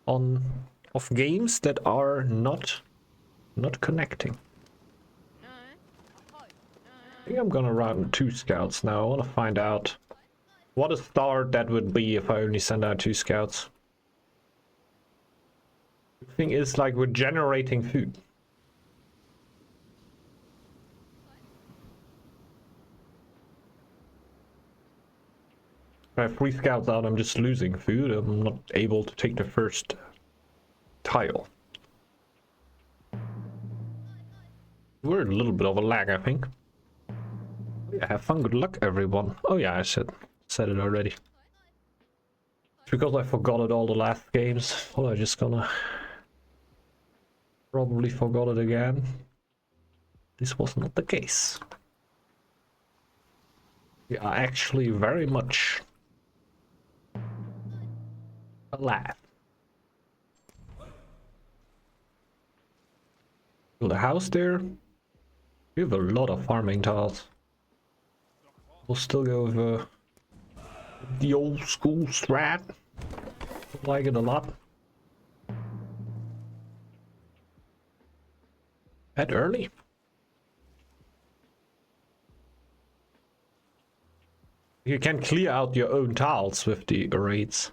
on of games that are not connecting. I think I'm gonna run 2 scouts now. I want to find out what a start that would be if I only send out 2 scouts. The thing is, like, we're generating food. If I have 3 scouts out, I'm just losing food. I'm not able to take the first tile. We're in a little bit of a lag, I think. Yeah, have fun, good luck, everyone. Oh yeah, I said it already. It's because I forgot it all the last games. Well, I'm just gonna probably forgot it again. This was not the case. We are actually very much alive. Build a house there. We have a lot of farming tiles. We'll still go with the old school strat. I like it a lot. At early. You can clear out your own tiles with the raids.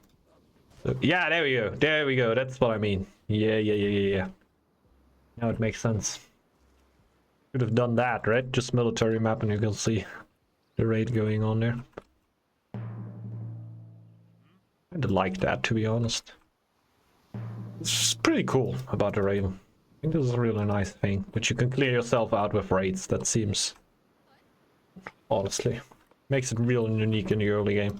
So, yeah, there we go. There we go. That's what I mean. Yeah. Now it makes sense. Could have done that, right? Just military map and you can see the raid going on there. I like that, to be honest. It's pretty cool about the raid. I think this is a really nice thing. But you can clear yourself out with raids. That seems... honestly. Makes it real and unique in the early game.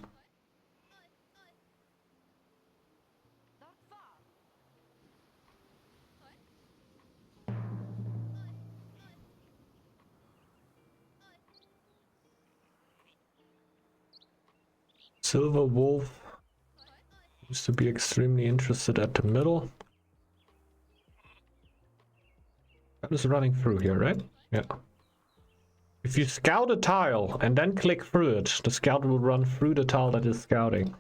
Silver Wolf used to be extremely interested at the middle. That is running through here, right? Yeah. If you scout a tile and then click through it, the scout will run through the tile that is scouting.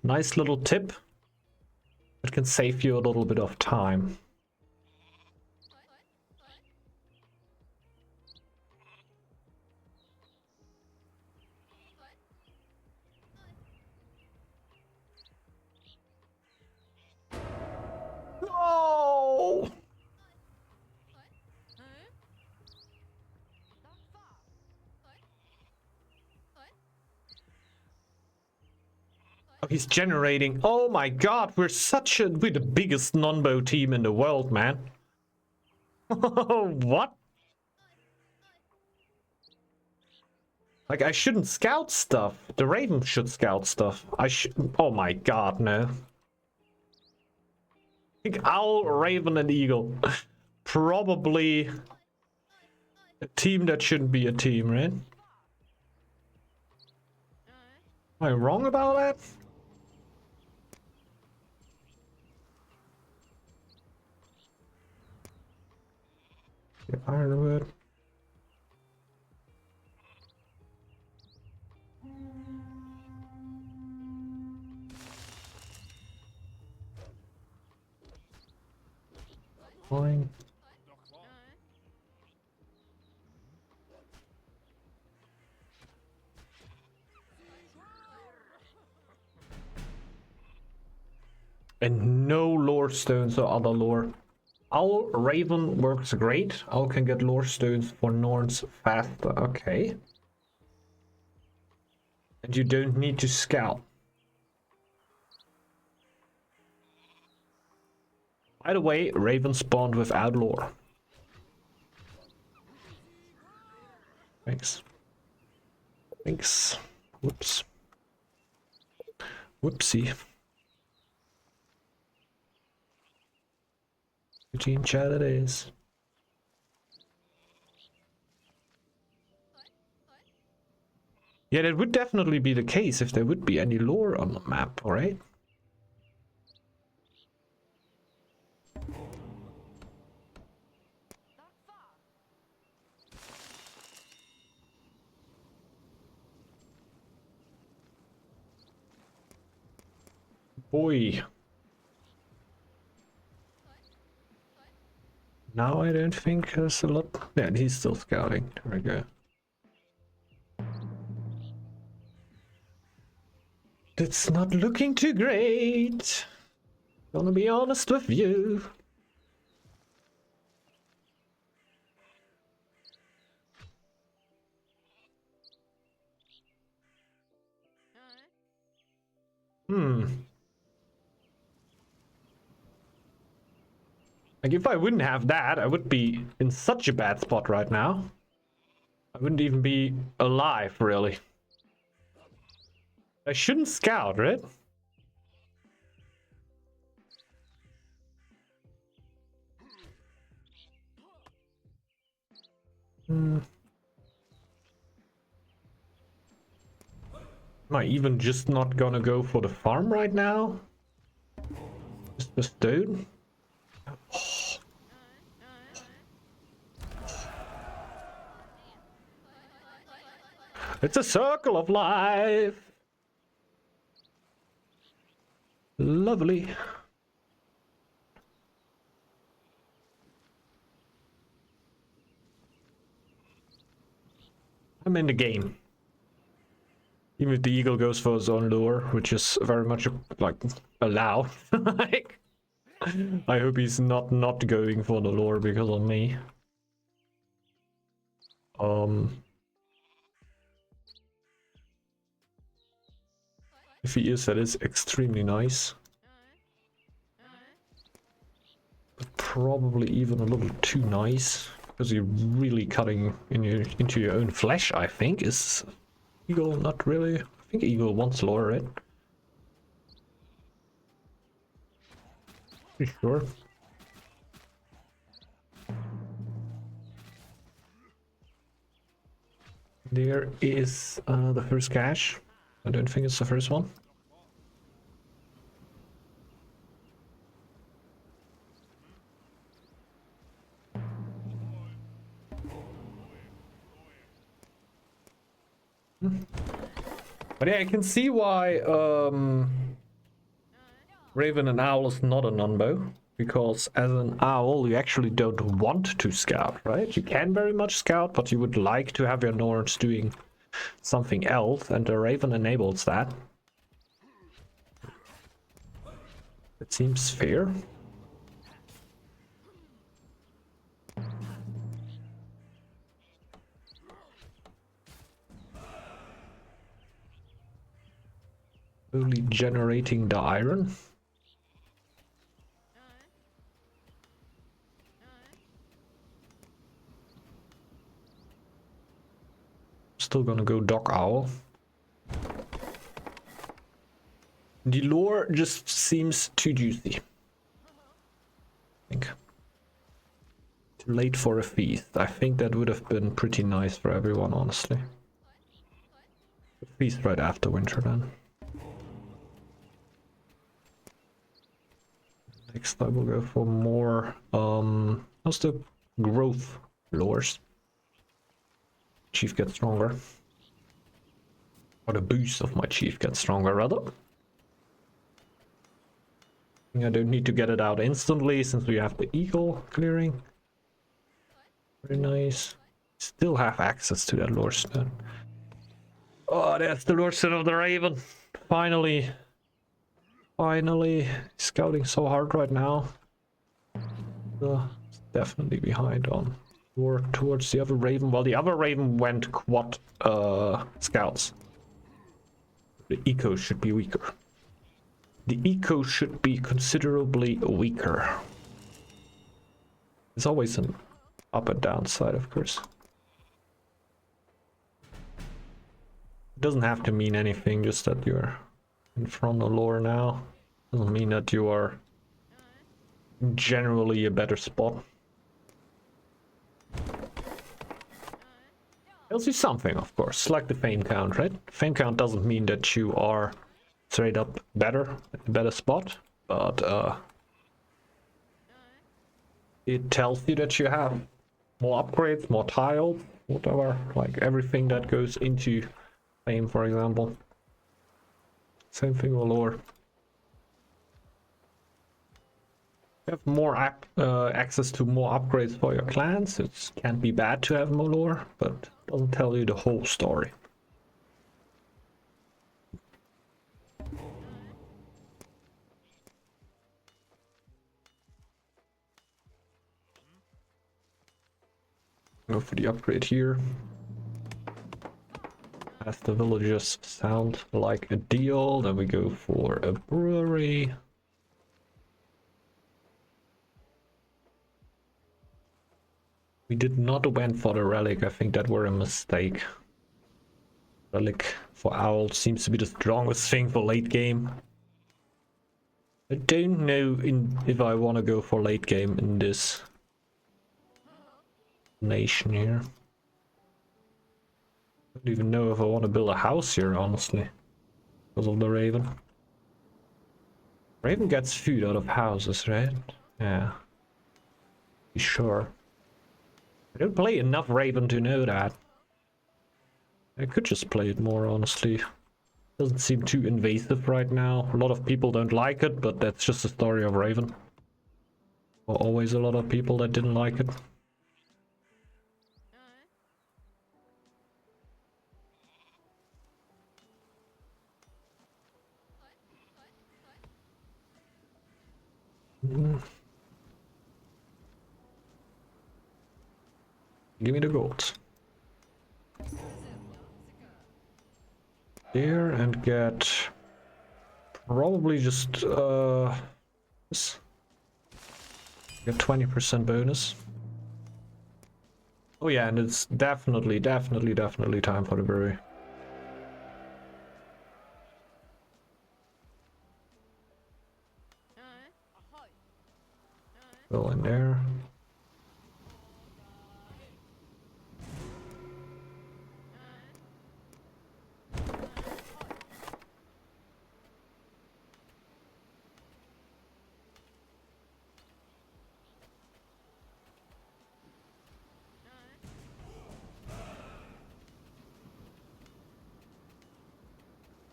Nice little tip. It can save you a little bit of time. No! Oh, he's generating. Oh my god, we're the biggest non-bow team in the world, man. What? Like, I shouldn't scout stuff. The Raven should scout stuff. Oh my god, no. I think Owl, Raven, and Eagle. Probably a team that shouldn't be a team, right? Am I wrong about that? Get ironwood. Fine. And no lore stones or other lore. Owl Raven works great. Owl can get lore stones for Norns faster. Okay. And you don't need to scout. By the way, Raven spawned without lore. Thanks. Thanks. Whoops. Whoopsie. Eugene chat it is. Yeah, that would definitely be the case if there would be any lore on the map, alright? Boy. Now I don't think there's a lot. Yeah, he's still scouting. There we go. It's not looking too great. Gonna be honest with you. Like, if I wouldn't have that, I would be in such a bad spot right now. I wouldn't even be alive, really. I shouldn't scout, right? Am I even just not gonna go for the farm right now? Just the stone? It's a circle of life. Lovely. I'm in the game. Even if the eagle goes for his own lure, which is very much like allowed. Like, I hope he's not going for the lure because of me. If he is, that is extremely nice. But probably even a little too nice, because you're really cutting into your own flesh, I think. Is eagle not really? I think eagle wants lure, right? Pretty sure. There is the first cache. I don't think it's the first one. But yeah, I can see why Raven and Owl is not a non-bow. Because as an owl, you actually don't want to scout, right? You can very much scout, but you would like to have your Nords doing something else, and the Raven enables that. It seems fair. Only generating the iron. Still gonna go Dock Owl. The lore just seems too juicy. I think. Too late for a feast. I think that would have been pretty nice for everyone, honestly. A feast right after winter then. Next I will go for more how's the growth lures? Chief gets stronger. Or the boost of my chief gets stronger, rather. I don't need to get it out instantly since we have the eagle clearing. Very nice. Still have access to that lore stone. Oh, that's the lore stone of the Raven. Finally. Finally. Scouting so hard right now. Definitely behind on or towards the other Raven. Well, the other Raven went quad scouts. The eco should be weaker. The eco should be considerably weaker. There's always an up and down side, of course. It doesn't have to mean anything, just that you're in front of lore now. Doesn't mean that you are generally a better spot. Tells you something, of course, like the fame count, right? Fame count doesn't mean that you are straight up better, at a better spot, but it tells you that you have more upgrades, more tiles, whatever, like everything that goes into fame, for example. Same thing with lore. You have more access to more upgrades for your clans. It can't be bad to have more lore, but doesn't tell you the whole story. Go for the upgrade here. As the villagers sound like a deal, then we go for a brewery. We did not went for the relic. I think that were a mistake. Relic for Owl seems to be the strongest thing for late game. I don't know if I want to go for late game in this nation here. I don't even know if I want to build a house here, honestly, because of the raven. Raven gets food out of houses, right? Yeah. Be sure. I don't play enough Raven to know that. I could just play it more, honestly. Doesn't seem too invasive right now. A lot of people don't like it, but that's just the story of Raven. Well, always a lot of people that didn't like it. Give me the gold. There and get probably just this. Get 20% bonus. Oh yeah, and it's definitely time for the brewery. Go in there.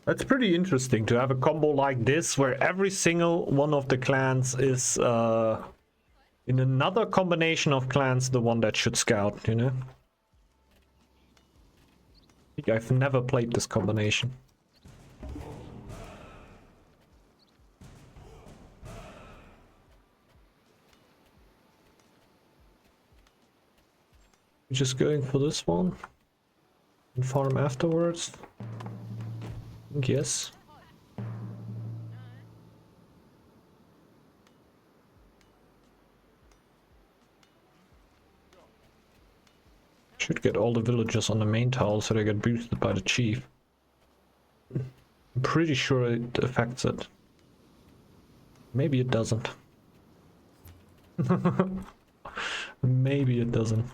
That's pretty interesting to have a combo like this where every single one of the clans is in another combination of clans the one that should scout, you know? I think I've never played this combination. Just going for this one and farm afterwards. Yes. Should get all the villagers on the main tile so they get boosted by the chief. I'm pretty sure it affects it. Maybe it doesn't. Maybe it doesn't.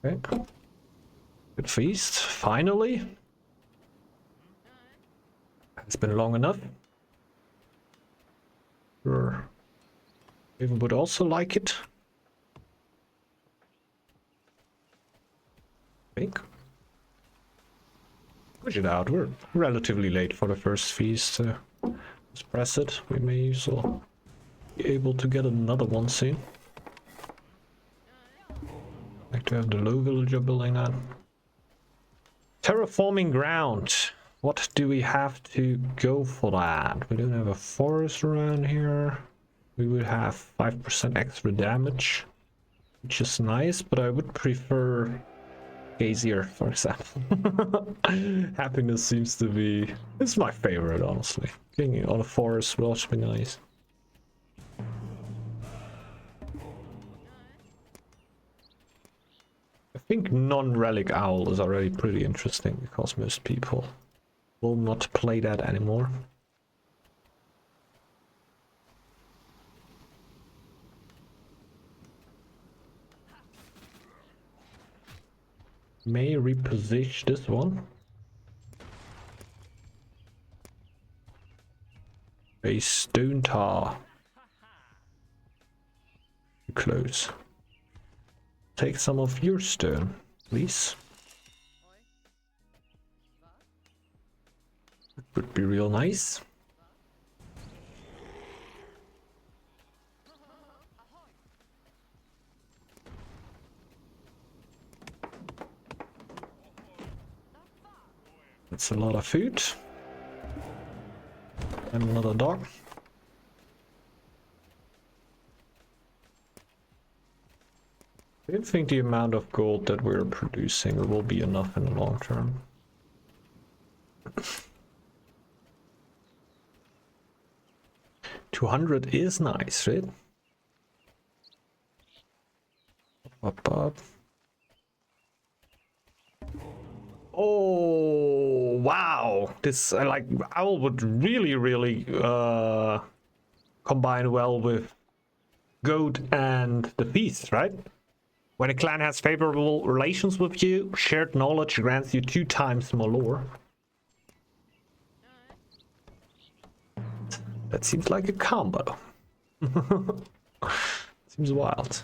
Okay. Good feast, finally. It's been long enough. Sure. Even would also like it. I think. Push it out. We're relatively late for the first feast. Let's press it. We may also be able to get another one soon. Like to have the low villager building that. Terraforming ground. What do we have to go for that? We don't have a forest around here. We would have 5% extra damage, which is nice, but I would prefer Gazier, for example. Happiness seems to be... It's my favorite, honestly. Getting on a forest will also be nice. I think non-Relic Owl is already pretty interesting because most people will not play that anymore. May reposition this one. A stone tar. Close. Take some of your stone, please. Would be real nice. That's a lot of food. And another dog. I don't think the amount of gold that we're producing will be enough in the long term. 200 is nice, right? Up. Oh wow! This like Owl would really combine well with Goat and the Feast, right? When a clan has favorable relations with you, shared knowledge grants you 2 times more lore. That seems like a combo. Seems wild.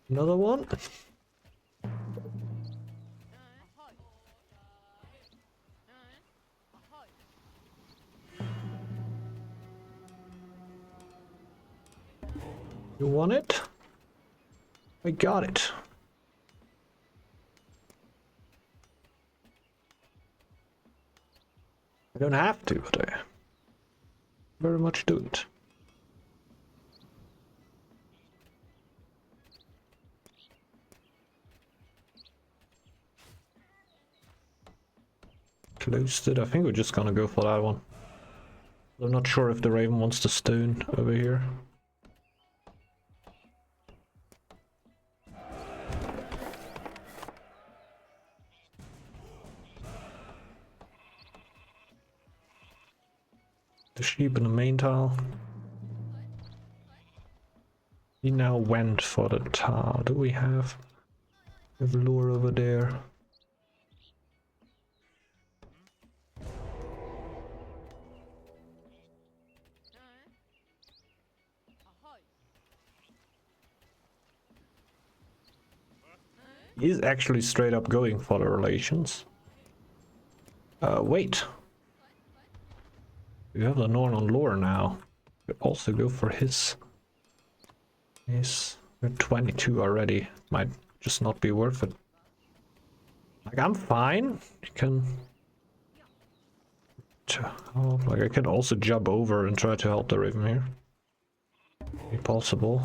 Another one. You want it? I got it. I don't have to, but I very much do it. Closed it. I think we're just gonna go for that one. I'm not sure if the Raven wants the stone over here. The sheep in the main tile. He now went for the tile. Do we have lure over there? He's actually straight up going for the relations. Wait. We have the Norn on lore now. Could also go for his. Yes, we're 22 already. Might just not be worth it. Like, I'm fine. You can. Oh, like, I can also jump over and try to help the Raven here. Be possible.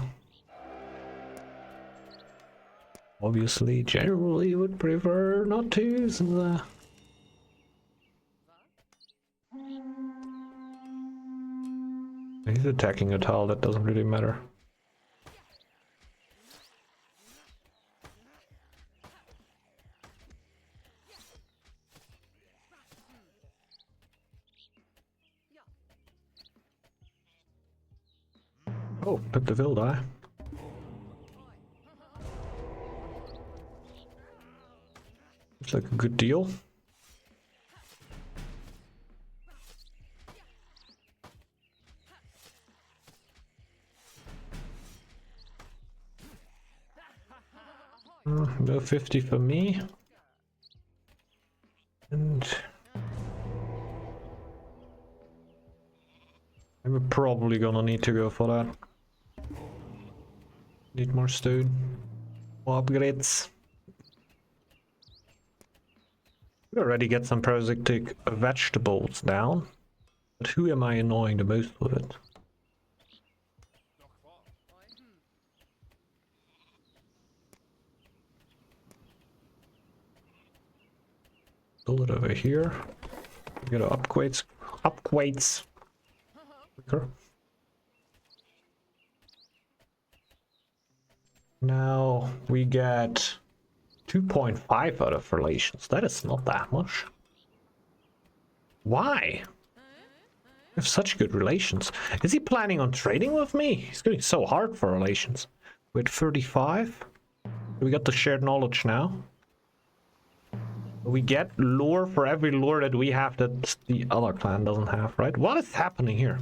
Obviously, generally would prefer not to, since he's attacking a tile, that doesn't really matter. Oh, took the Vill die. Looks like a good deal. No 50 for me. And I'm probably gonna need to go for that. Need more stone. More upgrades. We already get some parasitic vegetables down. But who am I annoying the most with it? Build it over here. We got upgrades. Quicker. Now we get 2.5 out of relations. That is not that much. Why? We have such good relations. Is he planning on trading with me? He's going so hard for relations. We're at 35. We got the shared knowledge now. We get lore for every lore that we have that the other clan doesn't have, right? What is happening here?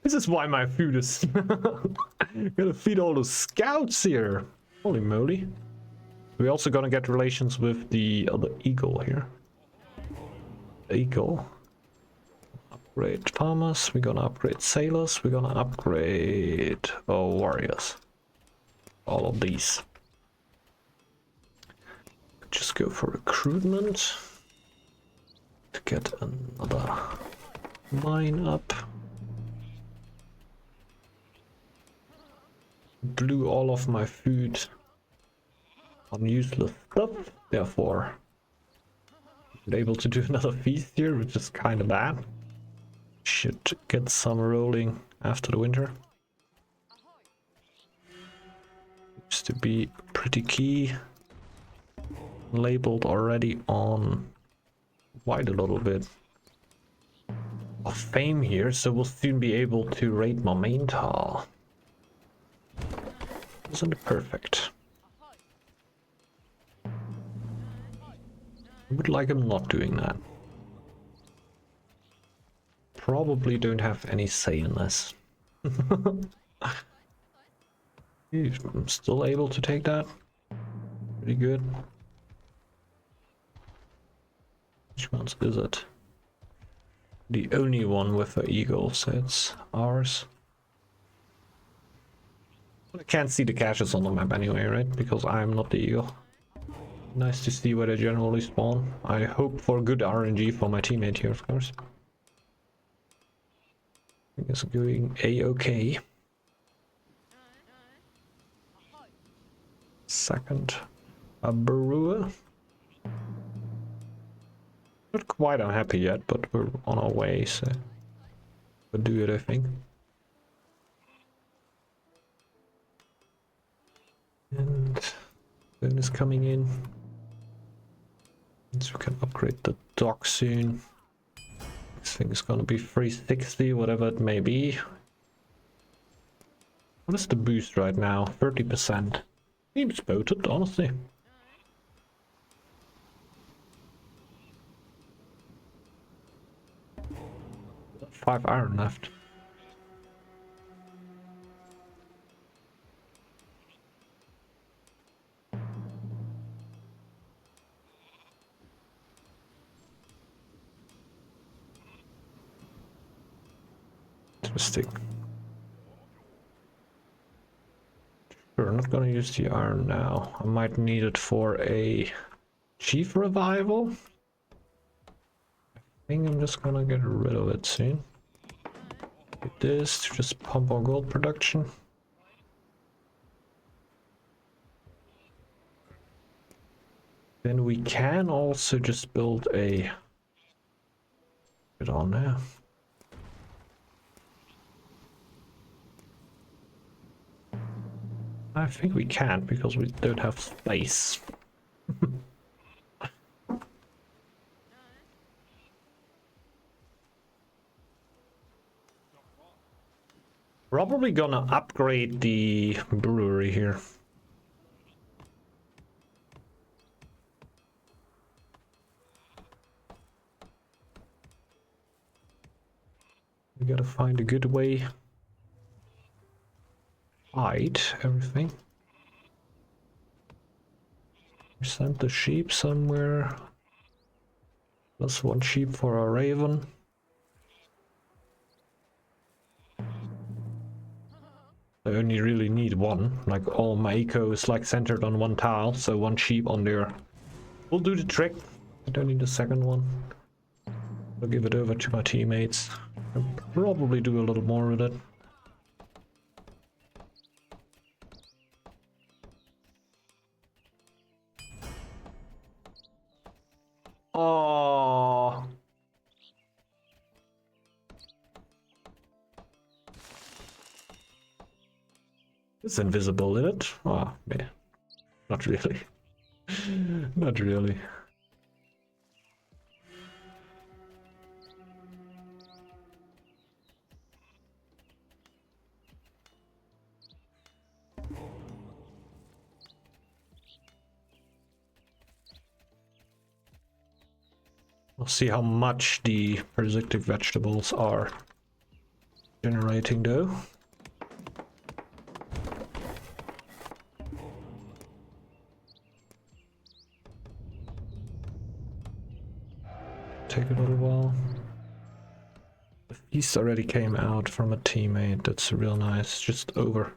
This is why my food is... Gotta feed all the scouts here. Holy moly. We're also gonna get relations with the other eagle here. Eagle. Upgrade farmers, we're gonna upgrade sailors, we're gonna upgrade warriors. All of these. Just go for recruitment to get another mine up. Blew all of my food on useless stuff, therefore I'm able to do another feast here, which is kind of bad. Should get some rolling after the winter. Used to be pretty key. Labeled already on white a little bit of fame here, so we'll soon be able to raid my main tile. Isn't it perfect? I would like him not doing that. Probably don't have any say in this. I'm still able to take that. Pretty good. Which ones is it? The only one with an eagle, so it's ours. I can't see the caches on the map anyway, right? Because I'm not the eagle. Nice to see where they generally spawn. I hope for good RNG for my teammate here, of course. I think it's going A-okay. Second, a brewer. Not quite unhappy yet, but we're on our way, so we'll do it, I think. And then is coming in. So we can upgrade the dock soon. This thing is gonna be 360, whatever it may be. What is the boost right now? 30%. Seems potent, honestly. 5 iron left. Interesting. Sure, I'm not gonna use the iron now. I might need it for a chief revival. I think I'm just gonna get rid of it soon. Get this to just pump our gold production. Then we can also just build a... Get on there. I think we can't because we don't have space. Probably gonna upgrade the brewery here. We gotta find a good way. Hide everything. Send the sheep somewhere. Plus 1 sheep for a raven. I only really need 1. Like all my eco is like centered on 1 tile, so 1 sheep on there will do the trick. I don't need a second one. I'll give it over to my teammates. I'll probably do a little more with it. Oh. It's invisible, isn't it? Oh, yeah. Not really. Not really. We'll see how much the parasitic vegetables are generating though. take a little while. The feast already came out from a teammate. That's real nice. Just over.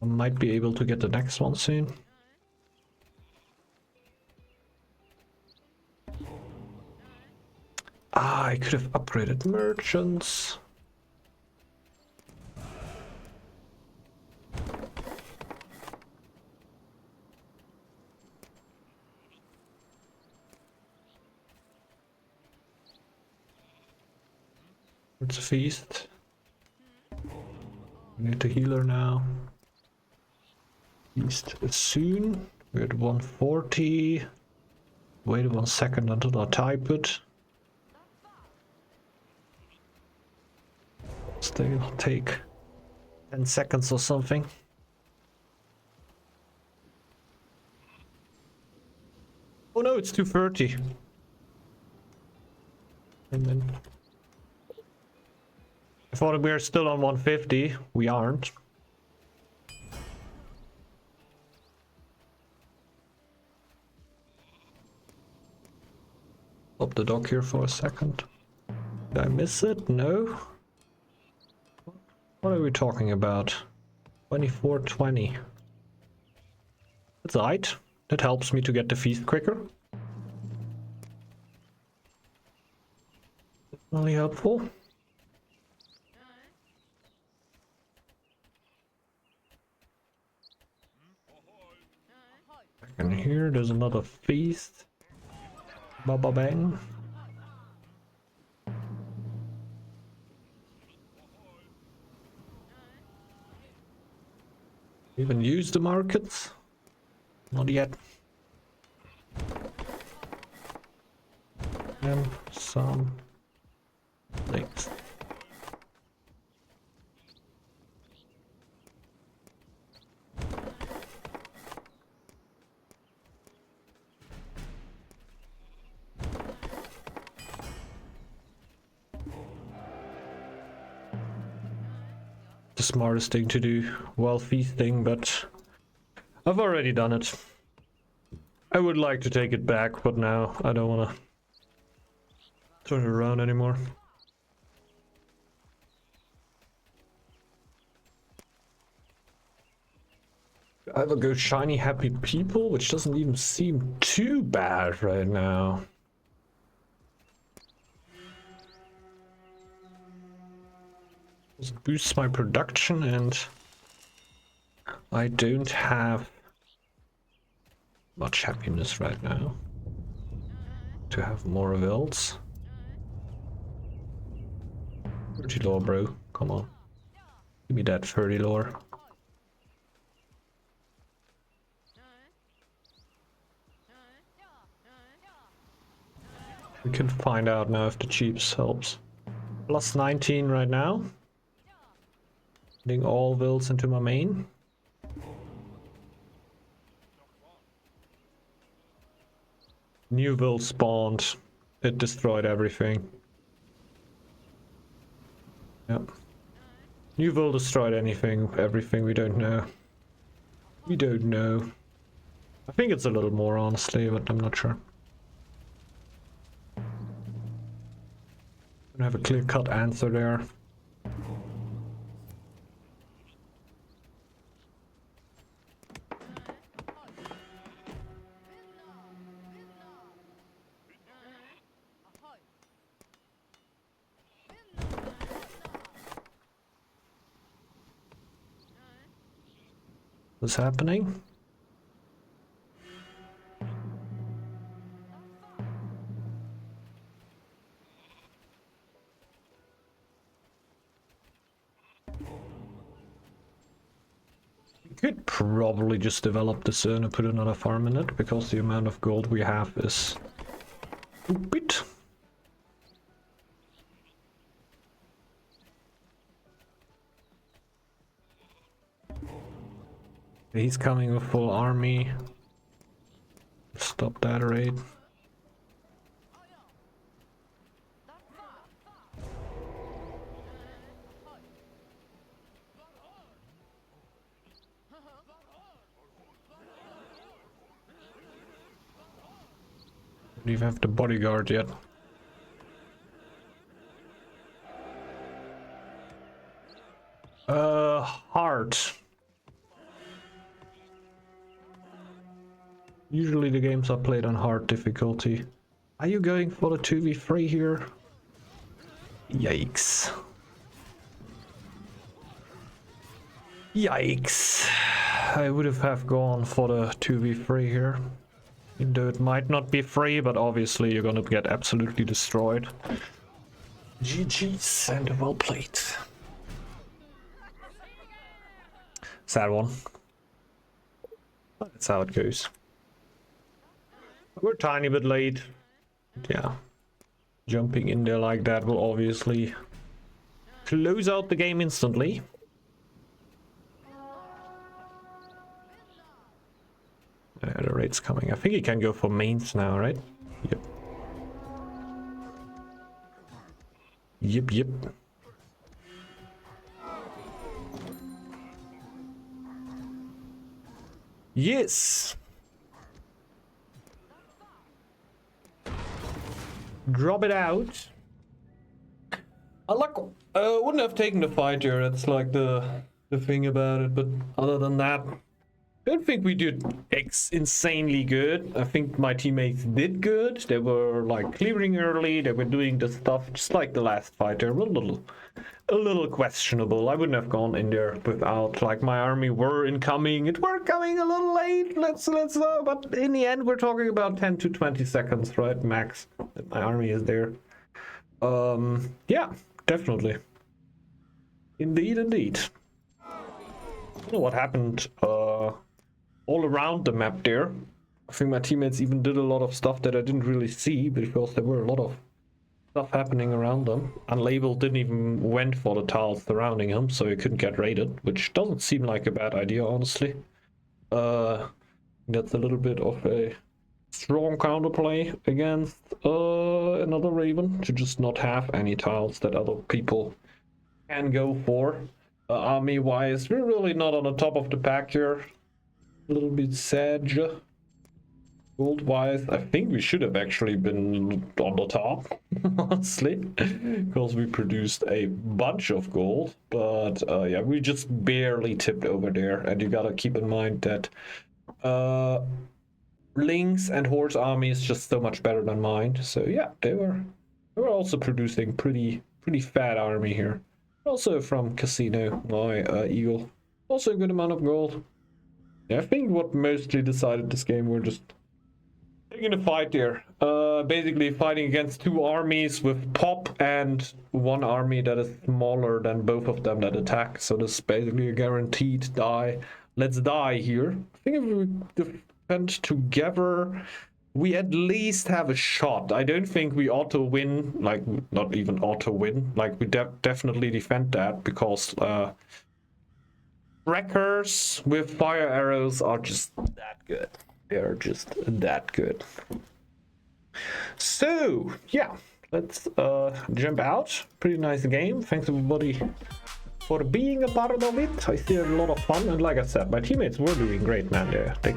I might be able to get the next one soon. Ah, I could have upgraded merchants. It's a feast. We need a healer now. Feast soon. We're at 140. Wait 1 second until I type it. Still take 10 seconds or something. Oh no, it's 2:30. And then I thought we were still on 150. We aren't. Stop the dock here for a second. Did I miss it? No. What are we talking about? 2420. That's right. That helps me to get the feast quicker. Really helpful. And here, there's another feast. Baba bang. Even use the markets? Not yet. And some things. The smartest thing to do while feasting, but I've already done it. I would like to take it back, but now I don't want to turn it around anymore. I have a go shiny happy people, which doesn't even seem too bad right now. This boosts my production, and I don't have much happiness right now to have more wilds. 30 lore, bro. Come on. Give me that 30 lore. We can find out now if the cheaps helps. Plus 19 right now. Putting all wilds into my main. New wild spawned. It destroyed everything. Yep. New wild destroyed everything we don't know. We don't know. I think it's a little more, honestly, but I'm not sure. I don't have a clear-cut answer there. What's happening? Could probably just develop this and put another farm in it, because the amount of gold we have is stupid. He's coming with full army. Stop that raid. Don't even have the bodyguard yet. Hard. Usually the games are played on hard difficulty. Are you going for the 2v3 here? Yikes. Yikes. I would have gone for the 2v3 here. Even though it might not be free, but obviously you're gonna get absolutely destroyed. GG's and well played. Sad one. That's how it goes. We're a tiny bit late. Yeah. Jumping in there like that will obviously close out the game instantly. The raid's coming. I think he can go for mains now, right? Yep. Yep. Yes! Drop it out. I wouldn't have taken the fight here, that's like the thing about it, but other than that, I don't think we did insanely good. I think my teammates did good. They were like clearing early, they were doing the stuff just like the last fight. They were a little questionable. I wouldn't have gone in there without like my army were incoming. It were coming a little late. Let's but in the end we're talking about 10 to 20 seconds, right? Max. My army is there. Yeah, definitely. Indeed. I don't know what happened all around the map there. I think my teammates even did a lot of stuff that I didn't really see because there were a lot of stuff happening around them. Unlabeled didn't even went for the tiles surrounding him, so he couldn't get raided, which doesn't seem like a bad idea, honestly. That's a little bit of a strong counterplay against another Raven, to just not have any tiles that other people can go for. Army-wise, we're really not on the top of the pack here. A little bit sad. Gold-wise, I think we should have actually been on the top, honestly, because we produced a bunch of gold. But yeah, we just barely tipped over there, and you gotta keep in mind that Lynx and Horse army is just so much better than mine. So yeah, they were also producing pretty fat army here. Also from Casino, my Eagle. Also a good amount of gold. Yeah, I think what mostly decided this game were just taking a fight there. Basically fighting against two armies with pop and one army that is smaller than both of them that attack. So this is basically a guaranteed die. Let's die here. I think if we defend together, we at least have a shot. I don't think we auto win, like not even auto win. Like we definitely defend that because wreckers with fire arrows are just that good. They're just that good. So yeah, let's jump out. Pretty nice game. Thanks everybody for being a part of it. I see a lot of fun, and like I said, my teammates were doing great, man. They